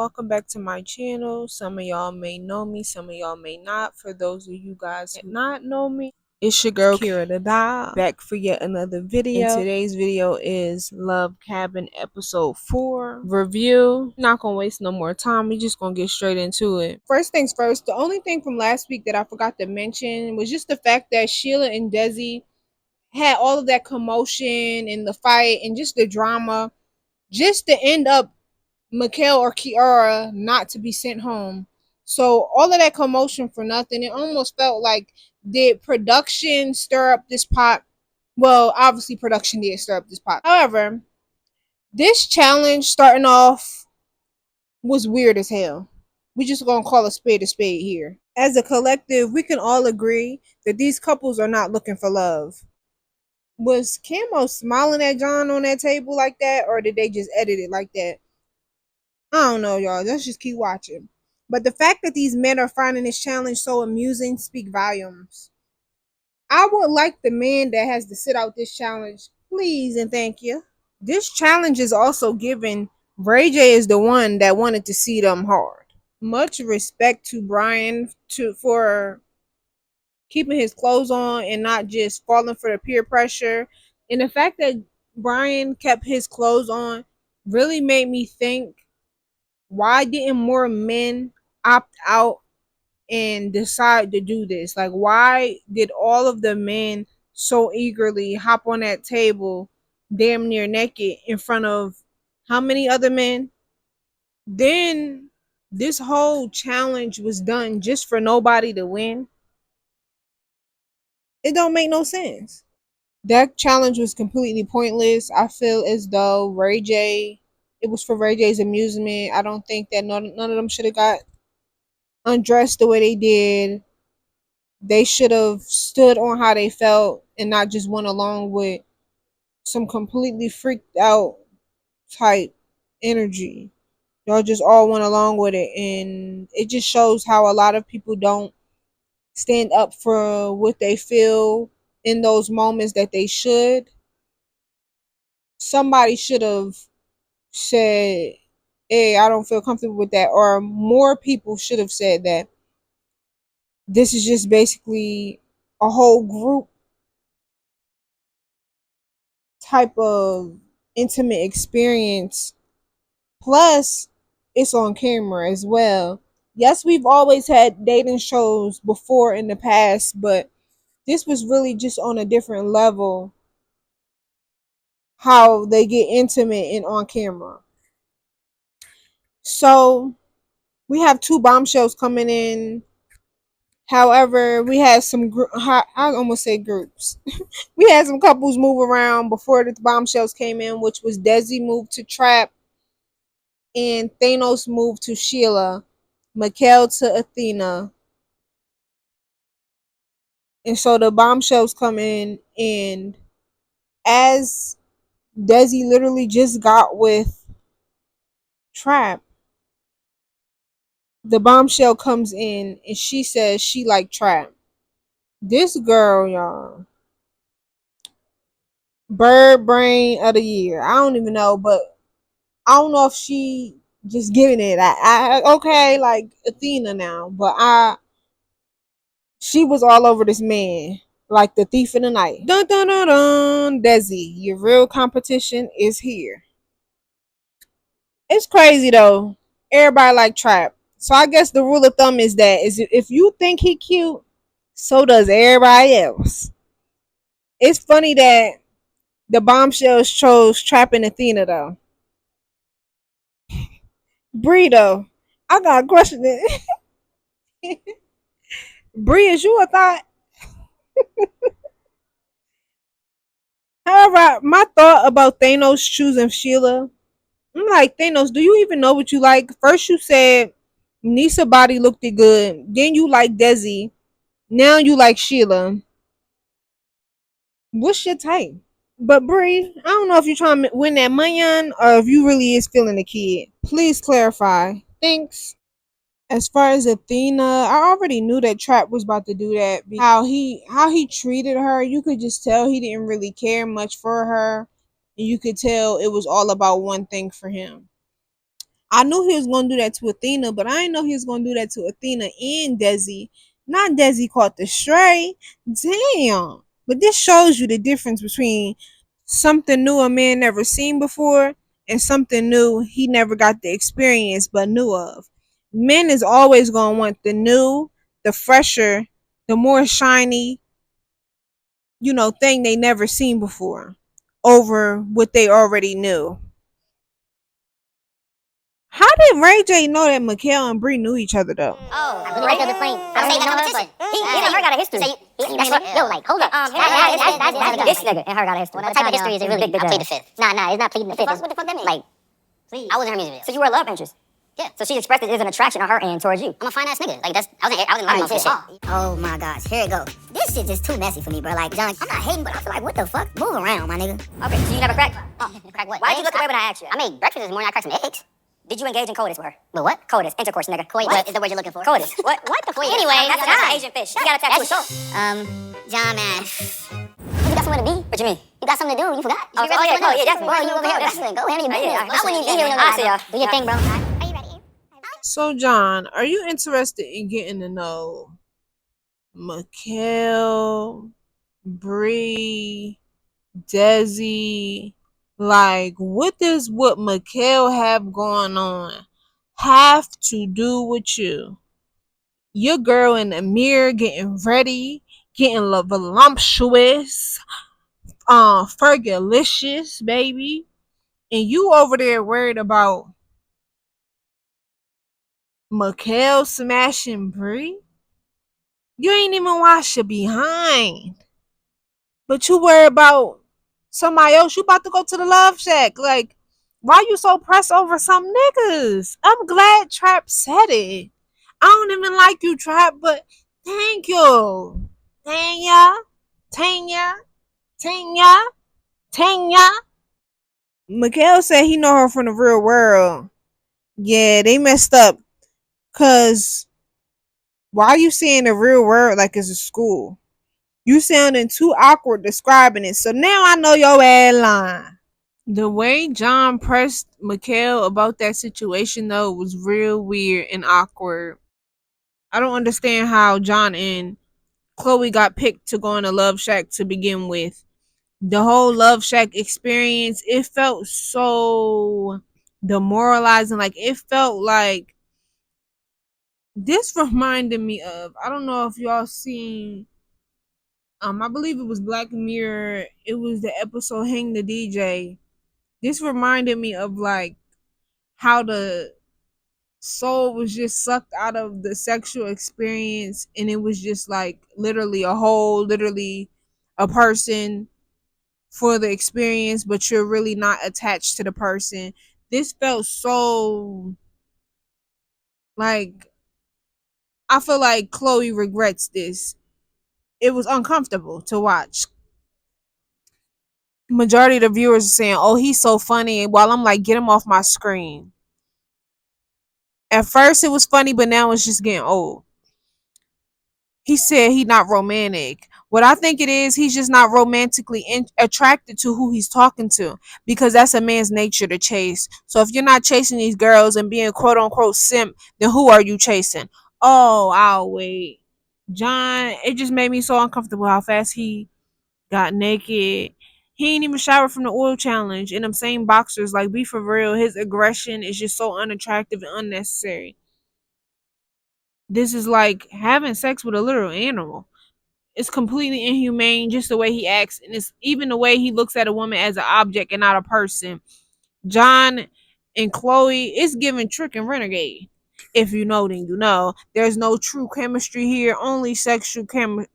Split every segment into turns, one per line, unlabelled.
welcome back to my channel. Some of y'all may know me, some of y'all may not. For those of you guys who not know me, it's your girl Kira the Doll back for yet another video. And today's video is Love Cabin episode 4 review. Not gonna waste no more time, we just gonna get straight into it. First things first, the only thing from last week that I forgot to mention was just the fact that Sheila and Desi had all of that commotion and the fight and just the drama just to end up Mikhail or Kiara not to be sent home. So all of that commotion for nothing. It almost felt like, did production stir up this pot? Well, obviously production did stir up this pot. However, this challenge starting off was weird as hell. We just gonna call a spade here. As a collective, we can all agree that these couples are not looking for love. Was Camo smiling at John on that table like that, or did they just edit it like that? I don't know, y'all. Let's just keep watching. But the fact that these men are finding this challenge so amusing speak volumes. I would like the man that has to sit out this challenge, please and thank you. This challenge is also given Ray J is the one that wanted to see them hard. Much respect to Brian for keeping his clothes on and not just falling for the peer pressure. And the fact that Brian kept his clothes on really made me think, why didn't more men opt out and decide to do this? Like, why did all of the men so eagerly hop on that table damn near naked in front of how many other men? Then this whole challenge was done just for nobody to win. It don't make no sense. That challenge was completely pointless. I feel as though it was for Ray J's amusement. I don't think that none of them should have got undressed the way they did. They should have stood on how they felt and not just went along with some completely freaked out type energy. Y'all just all went along with it, and it just shows how a lot of people don't stand up for what they feel in those moments that they should. Somebody should have said, hey, I don't feel comfortable with that, or more people should have said that this is just basically a whole group type of intimate experience. Plus, it's on camera as well. Yes, we've always had dating shows before in the past, but this was really just on a different level how they get intimate and on camera. So we have two bombshells coming in. However, we had some I almost say groups. We had some couples move around before the bombshells came in, which was Desi moved to Trap and Thanos moved to Sheila, Mikhail to Athena. And so the bombshells come in, and as Desi literally just got with Trap, the bombshell comes in and she says she like Trap. This girl, y'all, bird brain of the year. I don't even know, but I don't know if she just giving it. Okay, like Athena now, but she was all over this man like the thief in the night. Dun dun dun dun. Desi, your real competition is here. It's crazy though. Everybody like Trap. So I guess the rule of thumb is that if you think he cute, so does everybody else. It's funny that the bombshells chose Trap and Athena though. Bree though, I got a question. Bree, is you a thought? However, my thought about Thanos choosing Sheila, I'm like, Thanos, do you even know what you like? First you said Nisa body looked good. Then you like Desi. Now you like Sheila. What's your type? But Bree, I don't know if you're trying to win that money on or if you really is feeling the kid. Please clarify. Thanks. As far as Athena, I already knew that Trap was about to do that. How he treated her, you could just tell he didn't really care much for her. And you could tell it was all about one thing for him. I knew he was gonna do that to Athena, but I didn't know he was gonna do that to Athena and Desi. Not Desi caught the stray. Damn. But this shows you the difference between something new a man never seen before and something new he never got the experience but knew of. Men is always gonna want the new, the fresher, the more shiny, thing they never seen before over what they already knew. How did Ray J know that Mikhail and Bree knew each other though?
Oh, I really Ray J playing. I say that competition. He and her got a history. Yo, like, hold up. That's this nigga and her got a history. What type of history is it really? I played the fifth. Nah, it's not pleading the fifth. What the fuck that mean? Like, please. I was in her music video. So you were a love interest? Yeah. So she expressed it as an attraction on her end towards you. I'm a fine ass nigga. Like I was in love with shit. Oh my gosh, here it goes. This shit just too messy for me, bro. Like, John, I'm not hating, but I feel like, what the fuck? Move around, my nigga. Okay, so you never cracked? Crack what? Why'd you look away when I asked you? I made breakfast this morning. I cracked some eggs. Did you engage in coitus with her? But what? Coitus, intercourse, nigga. What is the word you're looking for? Coitus. What the fuck? Anyway, that's an Asian fish. You got a tattoo of soul. John, man. You got somewhere to be? What you mean? You got something to do. You forgot. Yeah, definitely. Well, you over here. Go handle your business. I wouldn't even be here. I see y'all. Do your thing, bro. Are you ready?
So, John, are you interested in getting to know Mikhail, Bree, Desi? Like, what does what Mikhail have going on have to do with you? Your girl in the mirror getting ready, getting voluptuous, Fergalicious, baby. And you over there worried about Mikhail smashing Bree? You ain't even wash your behind. But you worry about somebody else. You about to go to the love shack. Like, why you so pressed over some niggas? I'm glad Trap said it. I don't even like you, Trap, but thank you. Tanya, Tanya, Tanya, Tanya. Mikhail said he know her from the real world. Yeah, they messed up. Cause why are you saying the real world like it's a school? You sounding too awkward describing it. So now I know your ass lying. The way John pressed Mikhail about that situation though was real weird and awkward. I don't understand how John and Chloe got picked to go on a Love Shack to begin with. The whole Love Shack experience, it felt so demoralizing. Like, it felt like this reminded me of, I don't know if y'all seen, I believe it was Black Mirror. It was the episode Hang the DJ. This reminded me of like how the soul was just sucked out of the sexual experience, and it was just like literally a person for the experience, but you're really not attached to the person. This felt so like, I feel like Chloe regrets this. It was uncomfortable to watch. Majority of the viewers are saying, "Oh, he's so funny," while I'm like, "Get him off my screen." At first, it was funny, but now it's just getting old. He said he's not romantic. What I think it is, he's just not romantically attracted to who he's talking to, because that's a man's nature to chase. So if you're not chasing these girls and being quote unquote simp, then who are you chasing? Oh, I'll wait. John, it just made me so uncomfortable how fast he got naked. He ain't even showered from the oil challenge in them same boxers. Like, be for real. His aggression is just so unattractive and unnecessary. This is like having sex with a literal animal. It's completely inhumane, just the way he acts, and it's even the way he looks at a woman as an object and not a person. John and Chloe, it's giving Trick and Renegade. If you know, then you know. There's no true chemistry here. Only sexual chemistry.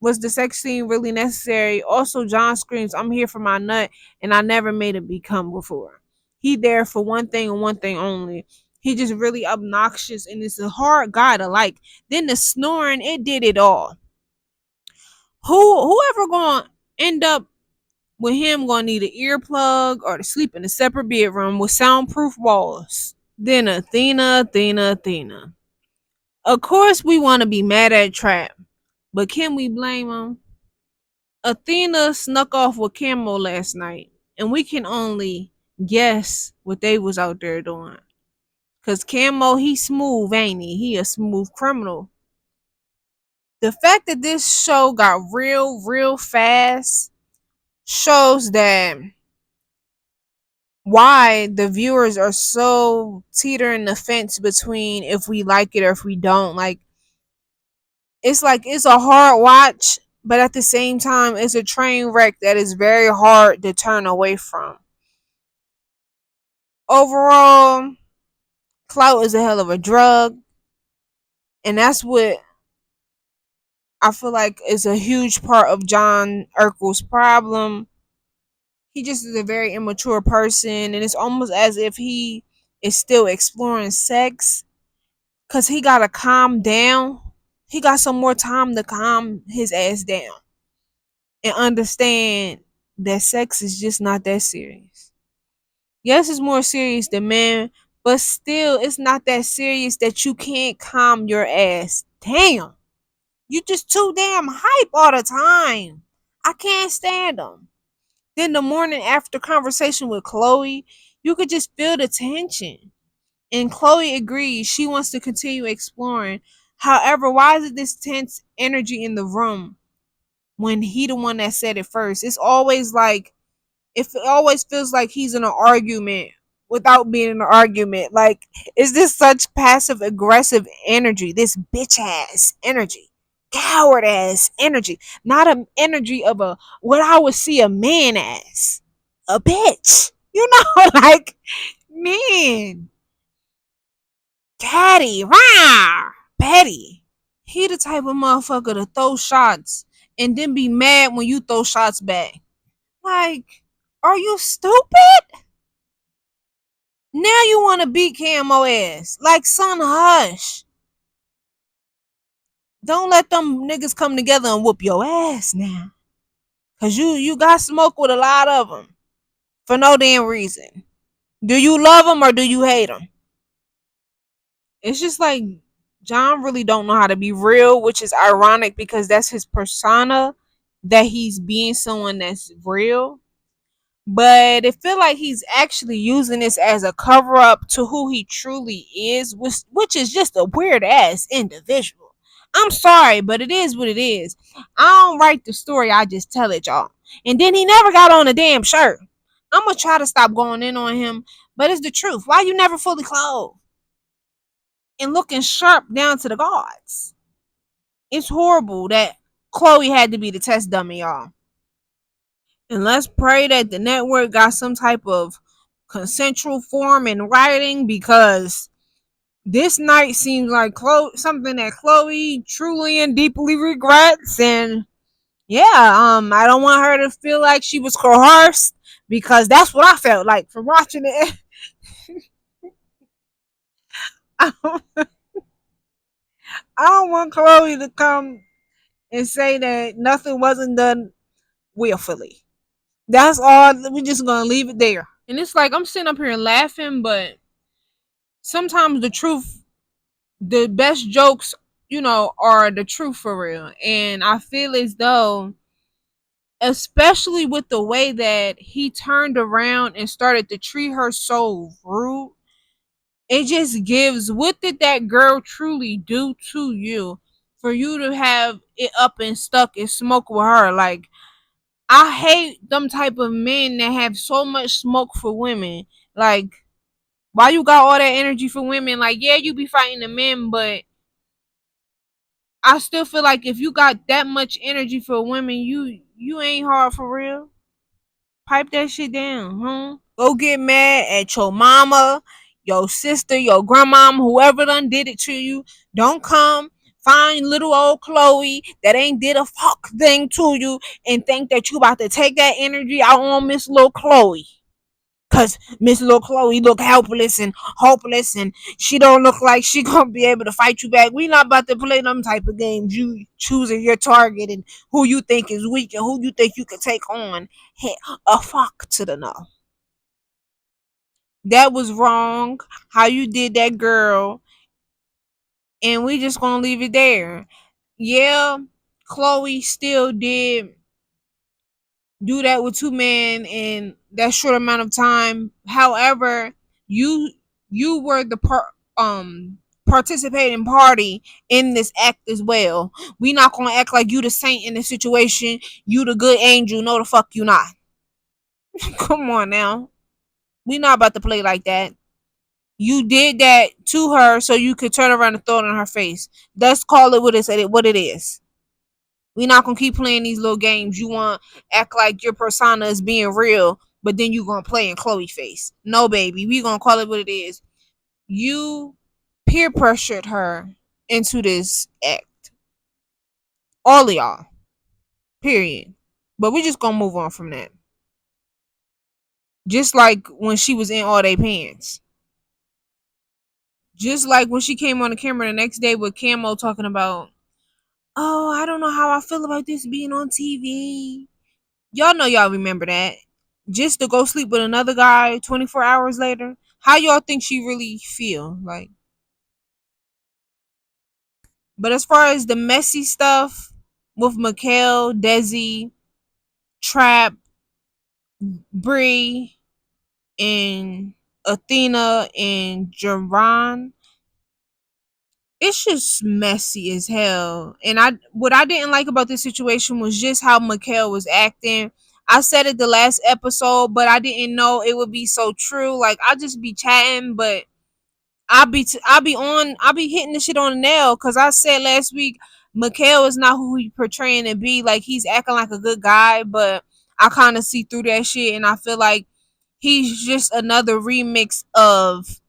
Was the sex scene really necessary? Also, John screams, "I'm here for my nut," and I never made it become before. He there for one thing and one thing only. He just really obnoxious, and it's a hard guy to like. Then the snoring, it did it all. Whoever gonna end up with him gonna need an earplug or to sleep in a separate bedroom with soundproof walls. Then Athena. Of course we want to be mad at Trap, but can we blame him? Athena snuck off with Camo last night, and we can only guess what they was out there doing. Cause Camo, he smooth, ain't he? He a smooth criminal. The fact that this show got real fast shows that why the viewers are so teetering the fence between if we like it or if we don't. Like it's a hard watch, but at the same time it's a train wreck that is very hard to turn away from. Overall, clout is a hell of a drug, and that's what I feel like is a huge part of John Urkel's problem. He just is a very immature person, and it's almost as if he is still exploring sex because he got to calm down. He got some more time to calm his ass down and understand that sex is just not that serious. Yes, it's more serious than men, but still, it's not that serious that you can't calm your ass down. You just too damn hype all the time. I can't stand them. Then the morning after conversation with Chloe, you could just feel the tension. And Chloe agrees she wants to continue exploring. However, why is it this tense energy in the room when he the one that said it first? It's always like it always feels like he's in an argument without being in an argument. Like, is this such passive aggressive energy? This bitch ass energy. Coward ass energy. Not an energy of a what I would see a man as. A bitch. You know, like, man. Caddy. Rah! Petty. He the type of motherfucker to throw shots and then be mad when you throw shots back. Like, are you stupid? Now you want to beat Camo ass. Like, son, hush. Don't let them niggas come together and whoop your ass now. Cause you got smoke with a lot of them. For no damn reason. Do you love them or do you hate them? It's just like John really don't know how to be real, which is ironic because that's his persona, that he's being someone that's real. But it feel like he's actually using this as a cover up to who he truly is, which is just a weird ass individual. I'm sorry, but it is what it is. I don't write the story, I just tell it, y'all. And then he never got on a damn shirt. I'm gonna try to stop going in on him, but it's the truth. Why you never fully clothed and looking sharp down to the gods? It's horrible that Chloe had to be the test dummy, y'all. And let's pray that the network got some type of consensual form in writing, because this night seems like something that Chloe truly and deeply regrets. And yeah, I don't want her to feel like she was coerced, because that's what I felt like from watching it. I don't want Chloe to come and say that nothing wasn't done willfully. That's all. We're just gonna leave it there. And it's like I'm sitting up here laughing, but sometimes the best jokes, are the truth for real. And I feel as though, especially with the way that he turned around and started to treat her so rude, it just gives, what did that girl truly do to you for you to have it up and stuck and smoke with her? Like, I hate them type of men that have so much smoke for women. Like, why you got all that energy for women? Like, yeah, you be fighting the men, but I still feel like if you got that much energy for women, you ain't hard for real. Pipe that shit down, huh? Go get mad at your mama, your sister, your grandmama, whoever done did it to you. Don't come find little old Chloe that ain't did a fuck thing to you and think that you about to take that energy out on Miss Little Chloe. Cause Miss Little Chloe look helpless and hopeless, and she don't look like she gonna be able to fight you back. We not about to play them type of games. You choosing your target and who you think is weak and who you think you can take on. Hey, a fuck to the no. That was wrong. How you did that, girl, and we just gonna leave it there. Yeah, Chloe still did do that with two men in that short amount of time. However, you you were the participating party in this act as well. We not gonna act like you the saint in this situation. You the good angel. No, the fuck you not. Come on now. We not about to play like that. You did that to her so you could turn around and throw it in her face. Let's call it what it is. We not gonna keep playing these little games. You want to act like your persona is being real, but then you gonna play in Chloe face. No, baby, we gonna call it what it is. You peer pressured her into this act. All of y'all. Period. But we just gonna move on from that. Just like when she was in all they pants. Just like when she came on the camera the next day with Camo talking about, oh, I don't know how I feel about this being on TV. Y'all know y'all remember that. Just to go sleep with another guy 24 hours later. How y'all think she really feel? Like, but as far as the messy stuff with Mikhail, Desi, Trap, Bree, and Athena and Jerron, it's just messy as hell. And what I didn't like about this situation was just how Mikhail was acting. I said it the last episode, but I didn't know it would be so true. Like I just be chatting, but I'll be hitting the shit on the nail because I said last week Mikhail is not who he portraying to be. Like he's acting like a good guy, but I kind of see through that shit, and I feel like he's just another remix of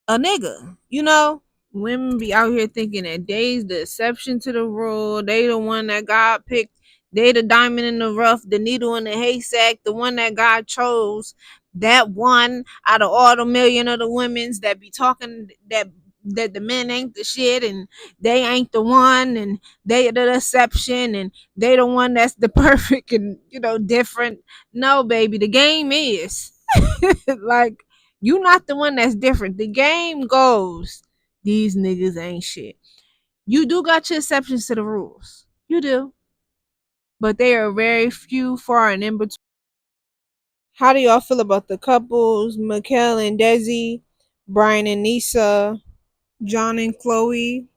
a nigga, you know? Women be out here thinking that they's the exception to the rule. They the one that God picked. They the diamond in the rough, the needle in the haystack, the one that God chose. That one out of all the million of the women's that be talking that the men ain't the shit and they ain't the one and they the exception and they the one that's the perfect and different. No, baby, the game is like you not the one that's different. The game goes, these niggas ain't shit. You do got your exceptions to the rules. You do. But they are very few, far, and in between. How do y'all feel about the couples? Mikhail and Desi, Brian and Nisa, John and Chloe,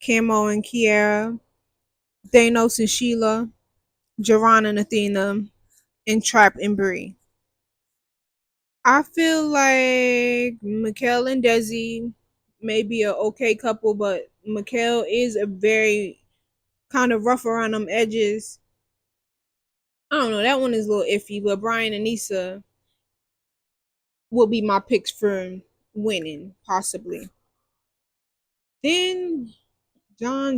Camo and Kiara, Thanos and Sheila, Jerron and Athena, and Trap and Bree. I feel like Mikhail and Desi may be a okay couple, but Mikhail is a very kind of rough around them edges. I don't know. That one is a little iffy, but Brian and Nisa will be my picks for winning, possibly. Then John.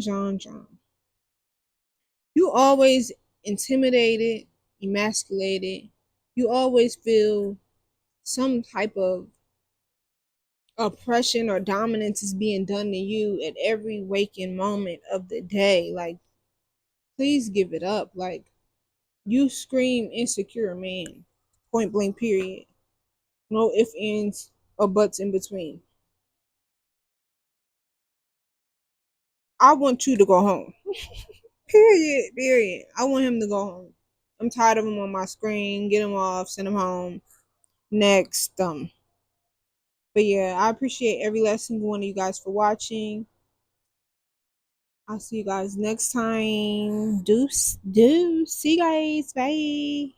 You always intimidated, emasculated. You always feel some type of oppression or dominance is being done to you at every waking moment of the day. Like, please give it up. Like, you scream insecure man. Point blank, period. No ifs, ands, or buts in between. I want you to go home. Period. I want him to go home. I'm tired of him on my screen. Get him off, send him home. Next. But yeah, I appreciate every last single one of you guys for watching. I'll see you guys next time. Deuce. See you guys. Bye.